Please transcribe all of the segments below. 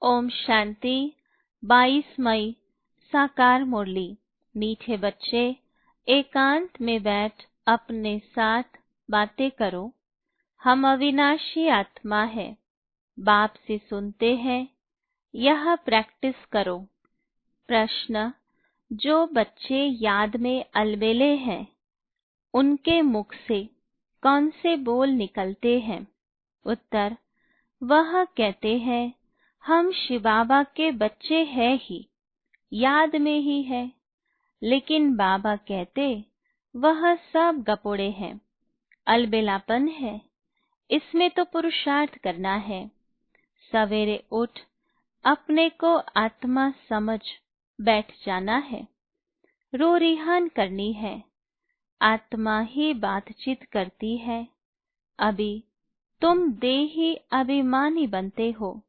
ओम शांति। 22 मई साकार मुरली। मीठे बच्चे, एकांत में बैठ अपने साथ बातें करो। हम अविनाशी आत्मा है। बाप से सुनते हैं, यह प्रैक्टिस करो। प्रश्न, जो बच्चे याद में अलबेले हैं, उनके मुख से कौन से बोल निकलते हैं? उत्तर, वह कहते हैं हम शिव बाबा के बच्चे हैं ही, याद में ही है। लेकिन बाबा कहते वह सब गपोड़े हैं, अलबेलापन है, इसमें तो पुरुषार्थ करना है। सवेरे उठ अपने को आत्मा समझ बैठ जाना है। रो रिहान करनी है, आत्मा ही बातचीत करती है। अभी तुम देही अभिमानी बनते हो।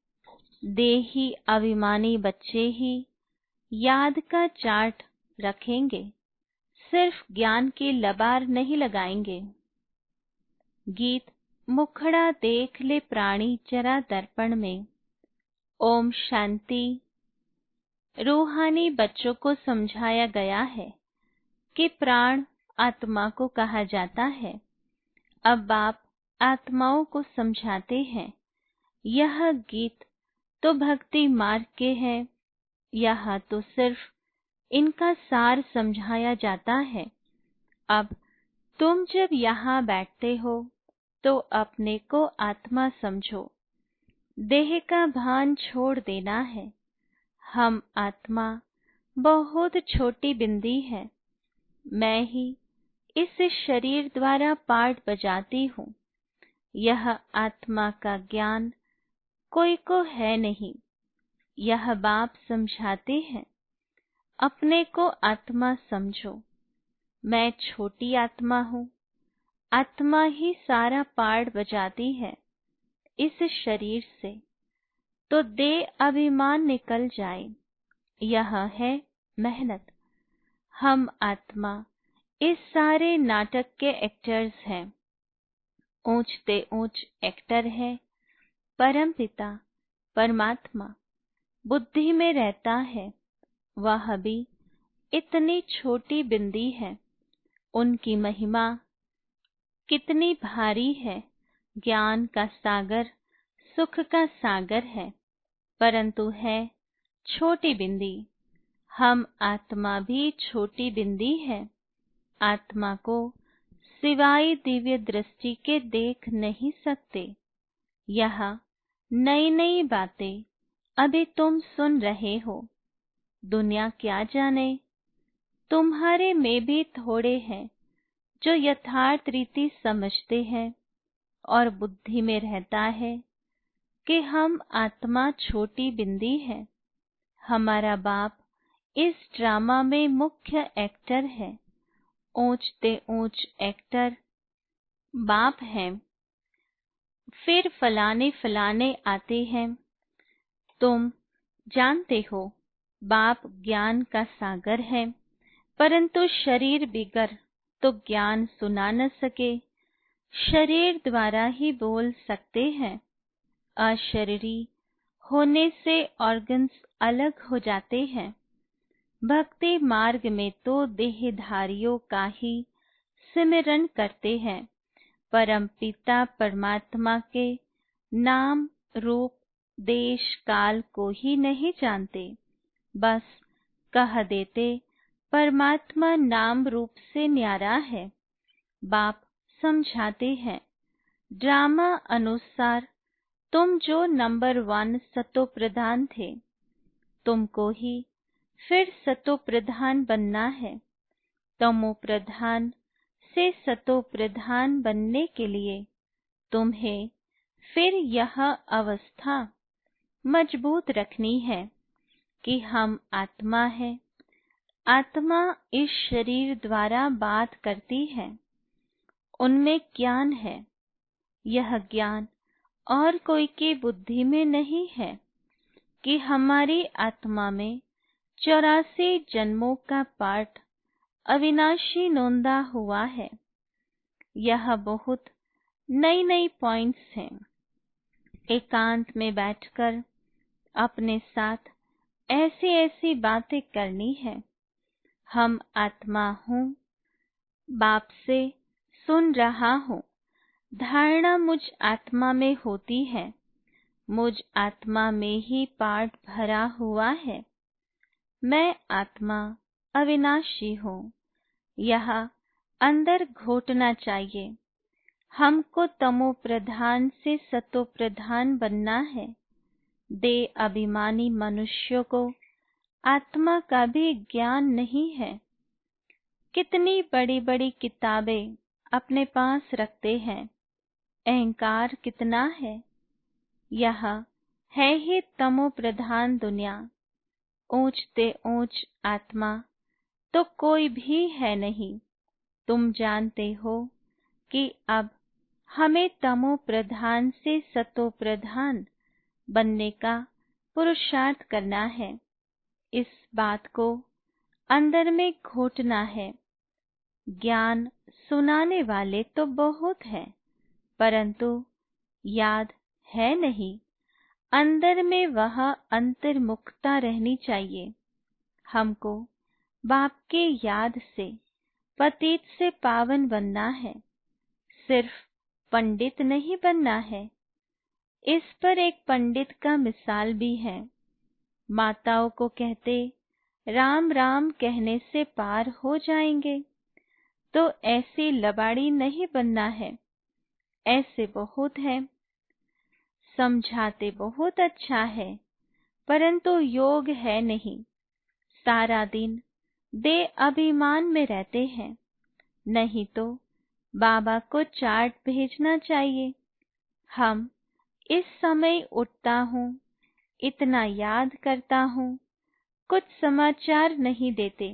देही अभिमानी बच्चे ही याद का चार्ट रखेंगे, सिर्फ ज्ञान की लबार नहीं लगाएंगे। गीत, मुखड़ा देख ले प्राणी जरा दर्पण में। ओम शांति। रूहानी बच्चों को समझाया गया है कि प्राण आत्मा को कहा जाता है। अब बाप आत्माओं को समझाते हैं। यह गीत तो भक्ति मार्ग के हैं, यहाँ तो सिर्फ इनका सार समझाया जाता है। अब तुम जब यहाँ बैठते हो तो अपने को आत्मा समझो। देह का भान छोड़ देना है। हम आत्मा बहुत छोटी बिंदी है। मैं ही इस शरीर द्वारा पाठ बजाती हूँ। यह आत्मा का ज्ञान कोई को है नहीं। यह बाप समझाते हैं, अपने को आत्मा समझो। मैं छोटी आत्मा हूँ। आत्मा ही सारा पाठ बजाती है इस शरीर से, तो दे अभिमान निकल जाए। यह है मेहनत। हम आत्मा इस सारे नाटक के एक्टर्स हैं। ऊंचते ऊंच एक्टर है परम पिता परमात्मा बुद्धि में रहता है। वह भी इतनी छोटी बिंदी है। उनकी महिमा कितनी भारी है। ज्ञान का सागर, सुख का सागर है, परंतु है छोटी बिंदी। हम आत्मा भी छोटी बिंदी है। आत्मा को सिवाय दिव्य दृष्टि के देख नहीं सकते। यह नई नई बातें अभी तुम सुन रहे हो। दुनिया क्या जाने, तुम्हारे में भी थोड़े हैं जो यथार्थ रीति समझते हैं और बुद्धि में रहता है कि हम आत्मा छोटी बिंदी है। हमारा बाप इस ड्रामा में मुख्य एक्टर है। ऊंचते ऊंच एक्टर बाप हैं। फिर फलाने फलाने आते हैं। तुम जानते हो बाप ज्ञान का सागर है, परंतु शरीर बिगर तो ज्ञान सुना न सके। शरीर द्वारा ही बोल सकते हैं। अशरीरी होने से ऑर्गन्स अलग हो जाते हैं। भक्ति मार्ग में तो देहधारियों का ही सिमरन करते हैं। परम पिता परमात्मा के नाम रूप देश काल को ही नहीं जानते। बस कह देते परमात्मा नाम रूप से न्यारा है। बाप समझाते हैं, ड्रामा अनुसार तुम जो नंबर 1 सतो प्रधान थे, तुमको ही फिर सतो प्रधान बनना है। तमो प्रधान से सतो प्रधान बनने के लिए तुम्हें फिर यह अवस्था मजबूत रखनी है कि हम आत्मा है। आत्मा इस शरीर द्वारा बात करती है। उनमें ज्ञान है। यह ज्ञान और कोई की बुद्धि में नहीं है कि हमारी आत्मा में 84 जन्मों का पाठ अविनाशी नोंदा हुआ है। यह बहुत नई नई पॉइंट्स हैं। एकांत में बैठकर अपने साथ ऐसी ऐसी बातें करनी है। हम आत्मा हूँ, बाप से सुन रहा हूँ। धारणा मुझ आत्मा में होती है, मुझ आत्मा में ही पाठ भरा हुआ है। मैं आत्मा अविनाशी हूँ। यह अंदर घोटना चाहिए। हमको तमो प्रधान से सतो प्रधान बनना है। देह अभिमानी मनुष्यों को आत्मा का भी ज्ञान नहीं है। कितनी बड़ी बड़ी किताबें अपने पास रखते हैं, अहंकार कितना है। यह है ही तमो प्रधान दुनिया। ऊंचते ऊंच आत्मा तो कोई भी है नहीं। तुम जानते हो कि अब हमें तमो प्रधान से सतो प्रधान बनने का पुरुषार्थ करना है। इस बात को अंदर में घोटना है। ज्ञान सुनाने वाले तो बहुत हैं, परंतु याद है नहीं। अंदर में वह अंतर्मुखता रहनी चाहिए। हमको बाप के याद से पतित से पावन बनना है। सिर्फ पंडित नहीं बनना है। इस पर एक पंडित का मिसाल भी है। माताओं को कहते राम राम कहने से पार हो जाएंगे, तो ऐसी लबाड़ी नहीं बनना है। ऐसे बहुत है। समझाते बहुत अच्छा है, परंतु योग है नहीं। सारा दिन देह अभिमान में रहते हैं। नहीं तो बाबा को चार्ट भेजना चाहिए। हम इस समय उठता हूँ, इतना याद करता हूँ, कुछ समाचार नहीं देते।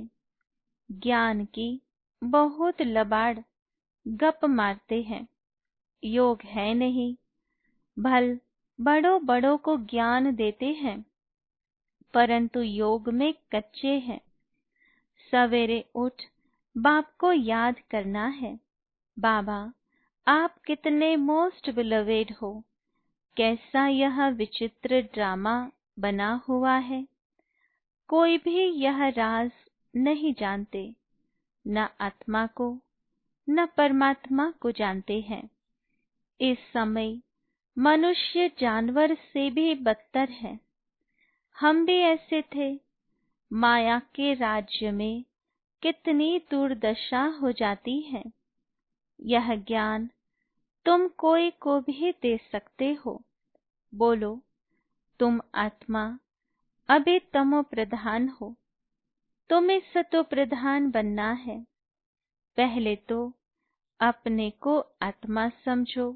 ज्ञान की बहुत लबाड़ गप मारते हैं। योग है नहीं। भल बड़ों बड़ों को ज्ञान देते हैं, परंतु योग में कच्चे हैं। सवेरे उठ बाप को याद करना है। बाबा, आप कितने मोस्ट बिलवेड हो। कैसा यह विचित्र ड्रामा बना हुआ है। कोई भी यह राज नहीं जानते। न आत्मा को न परमात्मा को जानते हैं। इस समय मनुष्य जानवर से भी बदतर है। हम भी ऐसे थे। माया के राज्य में कितनी दुर्दशा हो जाती है। यह ज्ञान तुम कोई को भी दे सकते हो। बोलो, तुम आत्मा अभी तमो प्रधान हो, तुम्हें सतो प्रधान बनना है। पहले तो अपने को आत्मा समझो।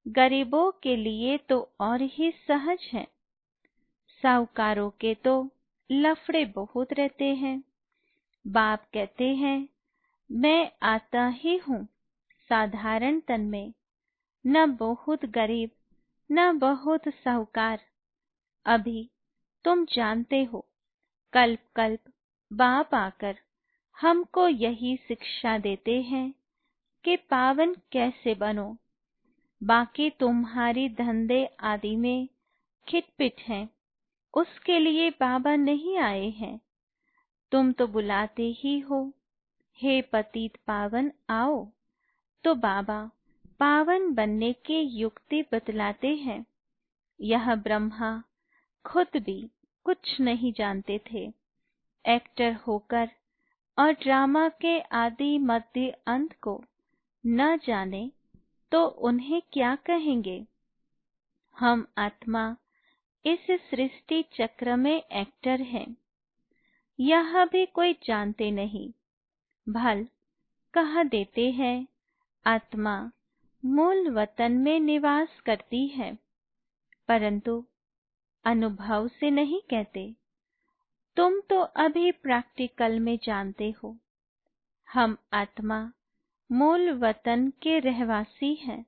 गरीबों के लिए तो और ही सहज है। साहूकारों के तो लफड़े बहुत रहते हैं। बाप कहते हैं, मैं आता ही हूँ साधारण तन में, न बहुत गरीब न बहुत साहूकार। अभी तुम जानते हो, कल्प कल्प बाप आकर हमको यही शिक्षा देते हैं कि पावन कैसे बनो। बाकी तुम्हारी धंधे आदि में खिटपिट है, उसके लिए बाबा नहीं आए हैं। तुम तो बुलाते ही हो, हे पतित पावन आओ। तो बाबा पावन बनने की युक्ति बतलाते हैं। यह ब्रह्मा खुद भी कुछ नहीं जानते थे। एक्टर होकर और ड्रामा के आदि मध्य अंत को न जाने तो उन्हें क्या कहेंगे। हम आत्मा इस सृष्टि चक्र में एक्टर हैं। यह भी कोई जानते नहीं। भल कह देते हैं आत्मा मूल वतन में निवास करती है, परंतु अनुभव से नहीं कहते। तुम तो अभी प्रैक्टिकल में जानते हो। हम आत्मा मूल वतन के रहवासी हैं।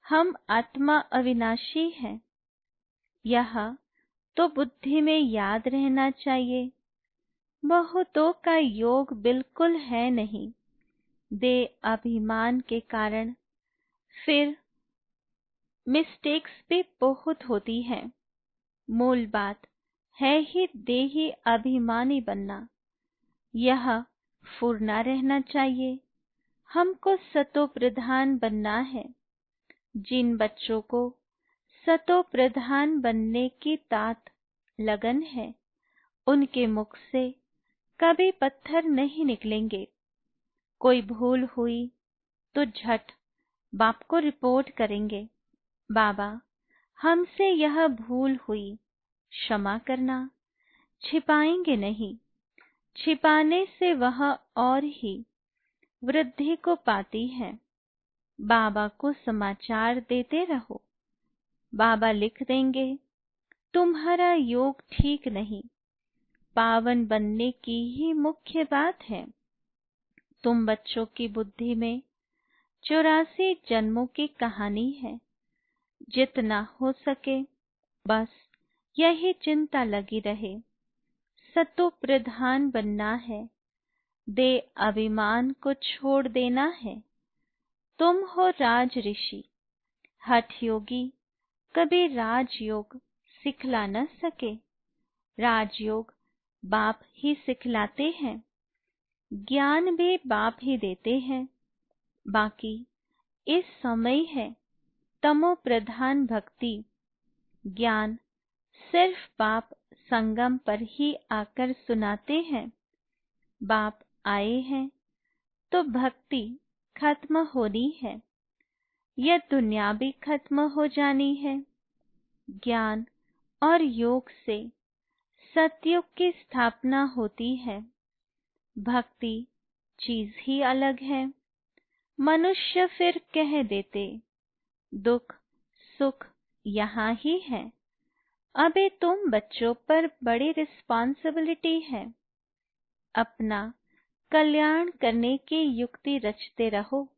हम आत्मा अविनाशी हैं। यह तो बुद्धि में याद रहना चाहिए। बहुतों का योग बिल्कुल है नहीं। देह अभिमान के कारण फिर मिस्टेक्स भी बहुत होती हैं। मूल बात है ही देही अभिमानी बनना। यह फुरना रहना चाहिए। हमको सतो प्रधान बनना है। जिन बच्चों को सतो प्रधान बनने की तात लगन है, उनके मुख से कभी पत्थर नहीं निकलेंगे। कोई भूल हुई तो झट बाप को रिपोर्ट करेंगे, बाबा हमसे यह भूल हुई, क्षमा करना। छिपाएंगे नहीं। छिपाने से वह और ही वृद्धि को पाती है। बाबा को समाचार देते रहो। बाबा लिख देंगे, तुम्हारा योग ठीक नहीं। पावन बनने की ही मुख्य बात है। तुम बच्चों की बुद्धि में 84 जन्मों की कहानी है। जितना हो सके बस यही चिंता लगी रहे। सतो प्रधान बनना है। दे अभिमान को छोड़ देना है। तुम हो राज ऋषि। हठ योगी कभी राजयोग सिखला न सके। राजयोग बाप ही सिखलाते हैं। ज्ञान भी बाप ही देते हैं। बाकी इस समय है तमो प्रधान भक्ति। ज्ञान सिर्फ बाप संगम पर ही आकर सुनाते हैं। बाप आए हैं तो भक्ति खत्म होनी है। यह दुनिया भी खत्म हो जानी है। ज्ञान और योग से सतयुग की स्थापना होती है। भक्ति चीज ही अलग है। मनुष्य फिर कह देते, दुख सुख यहाँ ही है। अबे तुम बच्चों पर बड़ी रिस्पॉन्सिबिलिटी है। अपना कल्याण करने की युक्ति रचते रहो।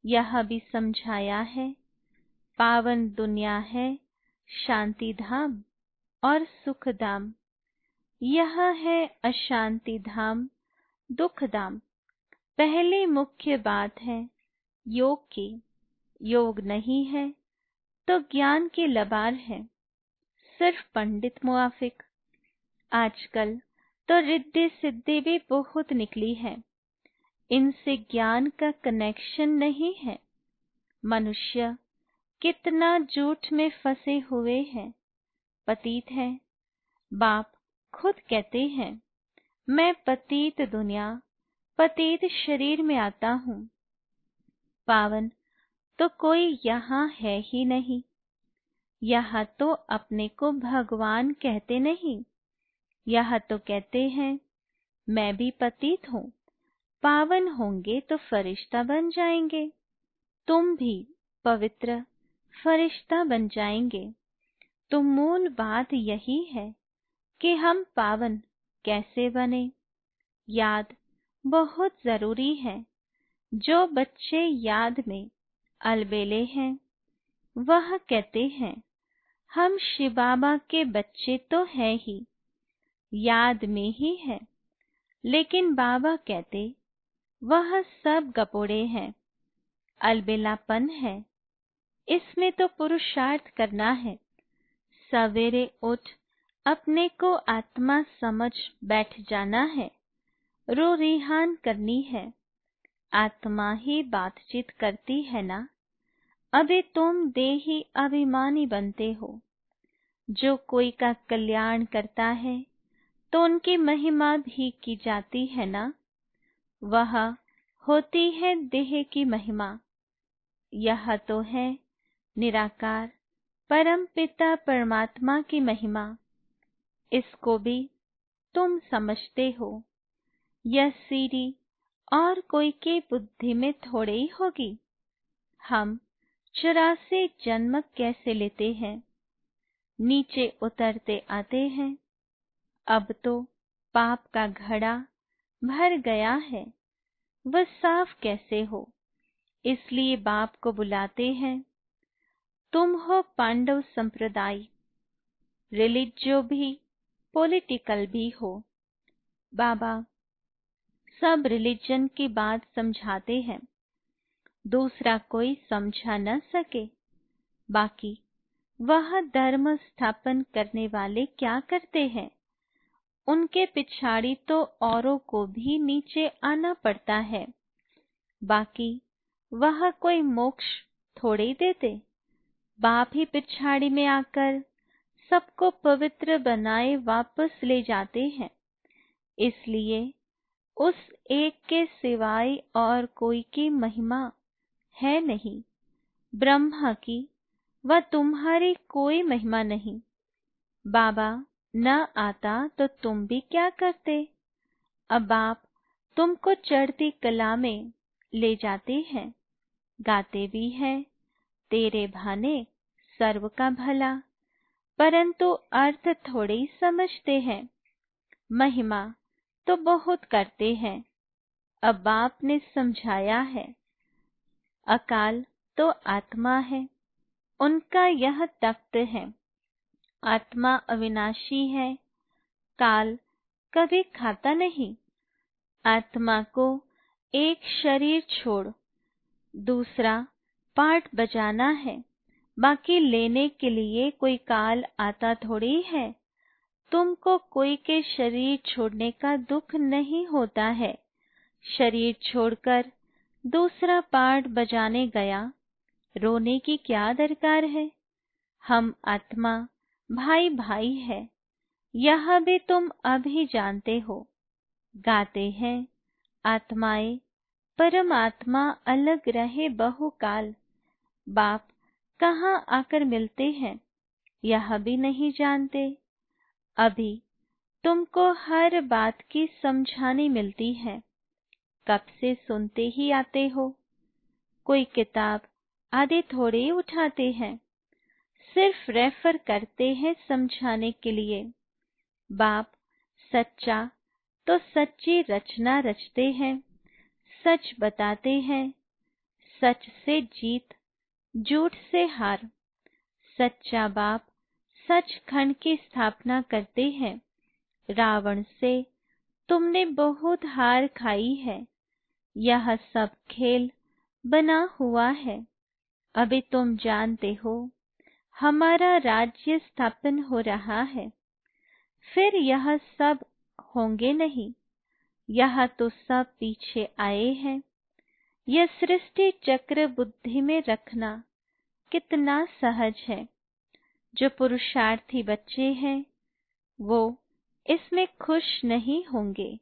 यह भी समझाया है, पावन दुनिया है शांति धाम और सुख धाम। यह है अशांति धाम, दुख धाम। पहली मुख्य बात है योग की। योग नहीं है तो ज्ञान की लबार है। सिर्फ पंडित मुआफिक। आजकल तो रिद्धि सिद्धि भी बहुत निकली है। इनसे ज्ञान का कनेक्शन नहीं है। मनुष्य कितना झूठ में फंसे हुए हैं, पतित है। बाप खुद कहते हैं, मैं पतित दुनिया पतित शरीर में आता हूँ। पावन तो कोई यहाँ है ही नहीं। यह तो अपने को भगवान कहते नहीं। यह तो कहते हैं मैं भी पतित हूँ। पावन होंगे तो फरिश्ता बन जाएंगे। तुम भी पवित्र फरिश्ता बन जाएंगे। तो मूल बात यही है कि हम पावन कैसे बने। याद बहुत जरूरी है। जो बच्चे याद में अलबेले हैं, वह कहते हैं हम शिव बाबा के बच्चे तो हैं ही, याद में ही है। लेकिन बाबा कहते वह सब गपोड़े हैं, अलबेलापन है। इसमें तो पुरुषार्थ करना है। सवेरे उठ अपने को आत्मा समझ बैठ जाना है। रो रिहान करनी है। आत्मा ही बातचीत करती है ना। अभी तुम देही अभिमानी बनते हो। जो कोई का कल्याण करता है तो उनकी महिमा भी की जाती है ना। वह होती है देह की महिमा। यह तो है निराकार परम पिता परमात्मा की महिमा। इसको भी तुम समझते हो। यह सीढ़ी और कोई की बुद्धि में थोड़े ही होगी। हम 84 जन्म कैसे लेते हैं, नीचे उतरते आते हैं। अब तो पाप का घड़ा भर गया है, वह साफ कैसे हो। इसलिए बाप को बुलाते हैं। तुम हो पांडव संप्रदाय, रिलीजियो भी पॉलिटिकल भी हो। बाबा सब रिलीजन की बात समझाते हैं, दूसरा कोई समझा न सके। बाकी वह धर्म स्थापन करने वाले क्या करते हैं? उनके पिछाड़ी तो औरों को भी नीचे आना पड़ता है। बाकी वह कोई मोक्ष थोड़े देते। बाप ही पिछाड़ी में आकर सबको पवित्र बनाए वापस ले जाते हैं। इसलिए उस एक के सिवाय और कोई की महिमा है नहीं। ब्रह्मा की व तुम्हारी कोई महिमा नहीं। बाबा न आता तो तुम भी क्या करते? अब आप तुमको चढ़ती कला में ले जाते हैं, गाते भी हैं तेरे भाने सर्व का भला, परंतु अर्थ थोड़े ही समझते हैं। महिमा तो बहुत करते हैं। अब आपने समझाया है, अकाल तो आत्मा है, उनका यह तख्त है। आत्मा अविनाशी है, काल कभी खाता नहीं। आत्मा को एक शरीर छोड़ दूसरा पार्ट बजाना है, बाकी लेने के लिए कोई काल आता थोड़ी है। तुमको कोई के शरीर छोड़ने का दुख नहीं होता है। शरीर छोड़कर दूसरा पार्ट बजाने गया, रोने की क्या दरकार है? हम आत्मा भाई भाई है, यह भी तुम अभी जानते हो। गाते हैं आत्माएं परमात्मा अलग रहे बहुकाल। बाप कहाँ आकर मिलते हैं यह भी नहीं जानते। अभी तुमको हर बात की समझानी मिलती है, कब से सुनते ही आते हो। कोई किताब आदि थोड़े उठाते हैं, सिर्फ रेफर करते हैं समझाने के लिए। बाप सच्चा तो सच्ची रचना रचते हैं, सच बताते हैं। सच से जीत, झूठ से हार। सच्चा बाप सचखंड की स्थापना करते हैं। रावण से तुमने बहुत हार खाई है। यह सब खेल बना हुआ है। अभी तुम जानते हो हमारा राज्य स्थापन हो रहा है। फिर यह सब होंगे नहीं, यह तो सब पीछे आए हैं। यह सृष्टि चक्र बुद्धि में रखना कितना सहज है। जो पुरुषार्थी बच्चे हैं वो इसमें खुश नहीं होंगे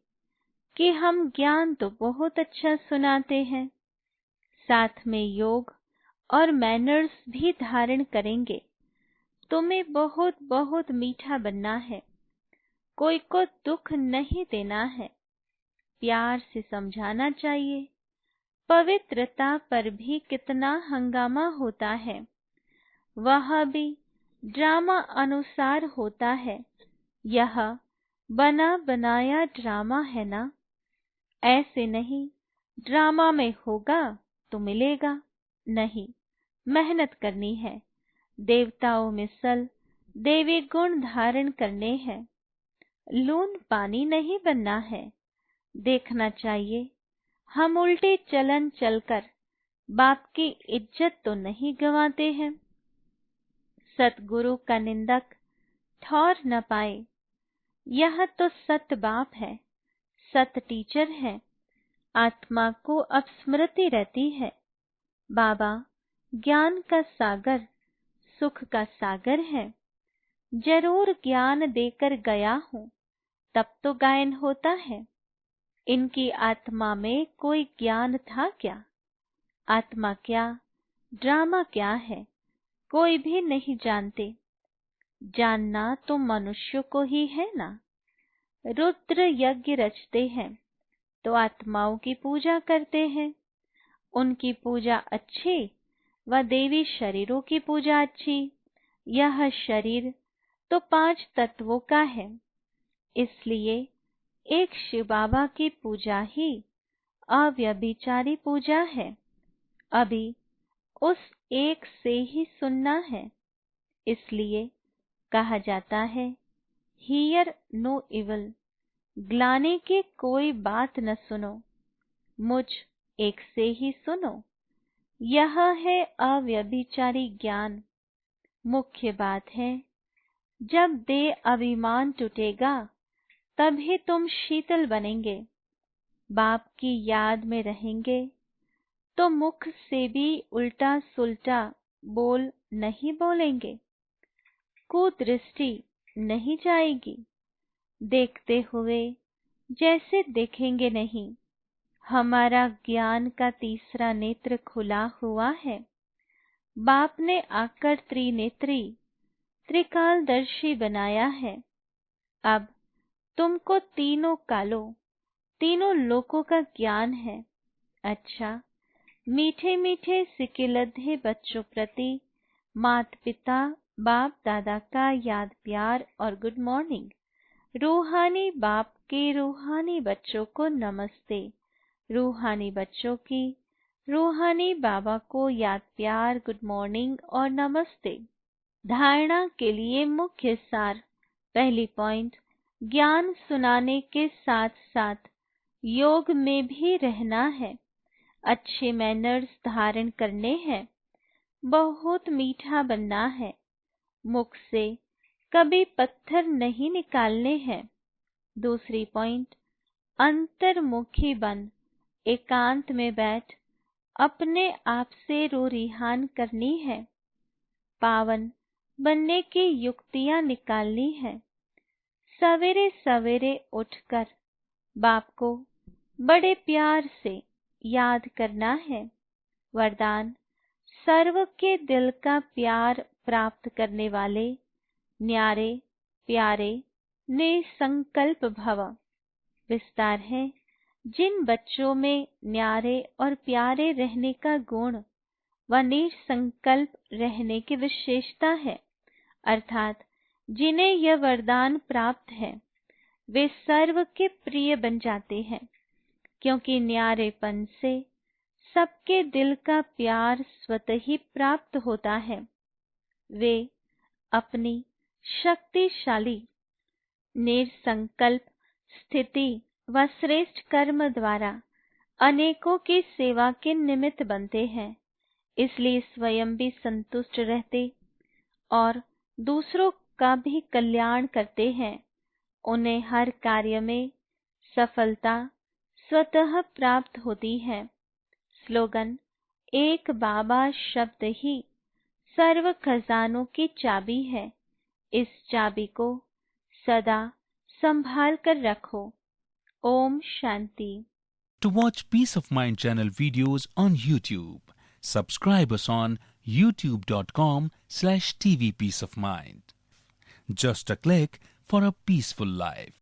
कि हम ज्ञान तो बहुत अच्छा सुनाते हैं, साथ में योग और मैनर्स भी धारण करेंगे। तुम्हें बहुत बहुत मीठा बनना है, कोई को दुख नहीं देना है, प्यार से समझाना चाहिए। पवित्रता पर भी कितना हंगामा होता है, वह भी ड्रामा अनुसार होता है। यह बना बनाया ड्रामा है ना, ऐसे नहीं ड्रामा में होगा तो मिलेगा। नहीं, मेहनत करनी है। देवताओं में सल देवी गुण धारण करने हैं। लून पानी नहीं बनना है। देखना चाहिए हम उल्टे चलन चलकर बाप की इज्जत तो नहीं गंवाते हैं। सतगुरु का निंदक ठौर न पाए। यह तो सत बाप है, सत टीचर है। आत्मा को अब स्मृति रहती है। बाबा ज्ञान का सागर, सुख का सागर है। जरूर ज्ञान देकर गया हूँ, तब तो गायन होता है। इनकी आत्मा में कोई ज्ञान था क्या? आत्मा क्या, ड्रामा क्या है, कोई भी नहीं जानते। जानना तो मनुष्य को ही है ना। रुद्र यज्ञ रचते हैं तो आत्माओं की पूजा करते हैं। उनकी पूजा अच्छी व देवी शरीरों की पूजा अच्छी। यह शरीर तो 5 तत्वों का है, इसलिए एक शिव बाबा की पूजा ही अव्यभिचारी पूजा है। अभी उस एक से ही सुनना है, इसलिए कहा जाता है हियर नो इवल। ग्लानि की कोई बात न सुनो, मुझ एक से ही सुनो। यह है अव्यभिचारी ज्ञान। मुख्य बात है, जब देह अभिमान टूटेगा तभी तुम शीतल बनेंगे। बाप की याद में रहेंगे तो मुख से भी उल्टा सुल्टा बोल नहीं बोलेंगे। कुदृष्टि नहीं जाएगी। देखते हुए जैसे देखेंगे नहीं। हमारा ज्ञान का तीसरा नेत्र खुला हुआ है। बाप ने आकर त्रिनेत्री त्रिकालदर्शी बनाया है। अब तुमको तीनों कालों, तीनों लोकों का ज्ञान है। अच्छा, मीठे मीठे सिकिलधे बच्चों प्रति माता पिता बाप दादा का याद प्यार और गुड मॉर्निंग। रूहानी बाप के रूहानी बच्चों को नमस्ते। रूहानी बच्चों की रूहानी बाबा को याद प्यार गुड मॉर्निंग और नमस्ते। धारणा के लिए मुख्य सार। पहली पॉइंट, ज्ञान सुनाने के साथ साथ योग में भी रहना है। अच्छे मैनर्स धारण करने हैं। बहुत मीठा बनना है। मुख से कभी पत्थर नहीं निकालने हैं। दूसरी पॉइंट, अंतर्मुखी बन एकांत में बैठ अपने आप से रो रिहान करनी है। पावन बनने की युक्तियां निकालनी है। सवेरे सवेरे उठकर बाप को बड़े प्यार से याद करना है। वरदान, सर्व के दिल का प्यार प्राप्त करने वाले न्यारे प्यारे निसंकल्प भव। विस्तार है, जिन बच्चों में न्यारे और प्यारे रहने का गुण व निसंकल्प रहने की विशेषता है, अर्थात जिन्हें यह वरदान प्राप्त है, वे सर्व के प्रिय बन जाते हैं। क्योंकि न्यारेपन से सबके दिल का प्यार स्वतः ही प्राप्त होता है। वे अपनी शक्तिशाली निसंकल्प स्थिति व श्रेष्ठ कर्म द्वारा अनेकों की सेवा के निमित्त बनते हैं। इसलिए स्वयं भी संतुष्ट रहते और दूसरों का भी कल्याण करते हैं। उन्हें हर कार्य में सफलता स्वतः प्राप्त होती है। स्लोगन, एक बाबा शब्द ही सर्व खजानों की चाबी है। इस चाबी को सदा संभाल कर रखो। Om Shanti. To watch Peace of Mind channel videos on YouTube, subscribe us on youtube.com/tvpeaceofmind. Just a click for a peaceful life.